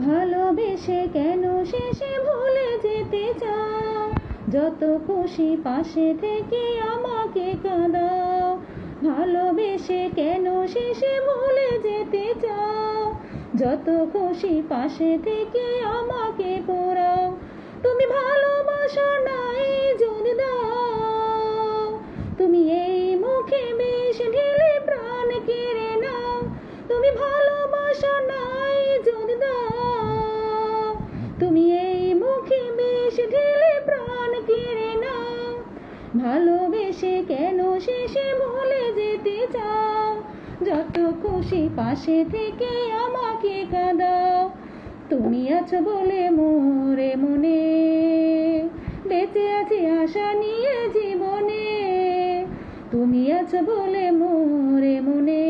ভালোবেসে কেন শেষে ভুলে যেতে চাও? যত খুশি পাশে থেকে আমাকে কাঁদাও। ভালোবেসে কেন শেষে ভুলে যেতে চাও? যত খুশি পাশে থেকে আমাকে পোড়াও। তুমি ভালোবাসা নাই যদি দাও, তুমি এই মুখে বিষ ঢেলে প্রাণ কেড়ে নাও। তুমি ভালোবাসা নাই যদি দাও, তুমি এই মুখে বিষ ঢেলে প্রাণ কেড়ে নাও। ভালোবেসে কেন শেষে ভুলে যেতে চাও? যত খুশি পাশে থেকে আমাকে কাঁদাও। তুমি আছো বলে মোরে মনে, বেঁচে আছি আশা নিয়ে জীবনে। তুমি আছো বলে মোরে মনে,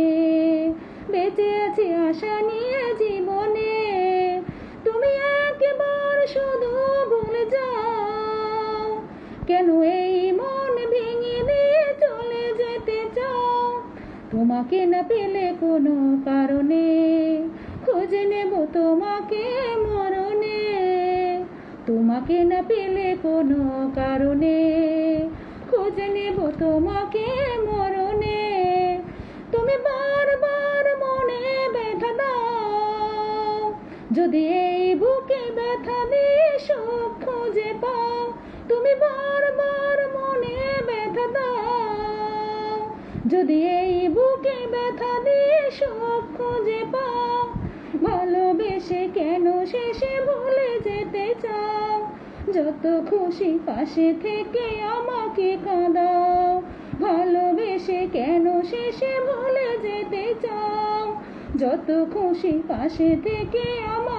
বেঁচে আছি আশা নিয়ে জীবনে। তুমি একবার শুধু ভুলে যাও, কেন এই মন ভেঙে দিয়ে চলে যেতে চাও? তোমাকে না পেলে কোনো কারণে খুঁজে নেব তোমাকে মরণে। তোমাকে না পেলে কোনো কারণে খুঁজে নেব তোমাকে মরণে। তুমি বারবার মনে ব্যথা দাও, যদি এই বুকে ব্যথা দিয়ে সুখ খুঁজে পাও। তুমি বারবার মনে ব্যথা দাও, যদি এই বুকে ব্যথা দিয়ে সুখ খুঁজে পাও। ভালোবেসে কেন শেষে ভুলে যেতে চাও? যত খুশি পাশে থেকে আমাকে কাঁদাও। ভালোবেসে কেন শেষে ভুলে যেতে চাও? যত খুশি পাশে থেকে আমাকে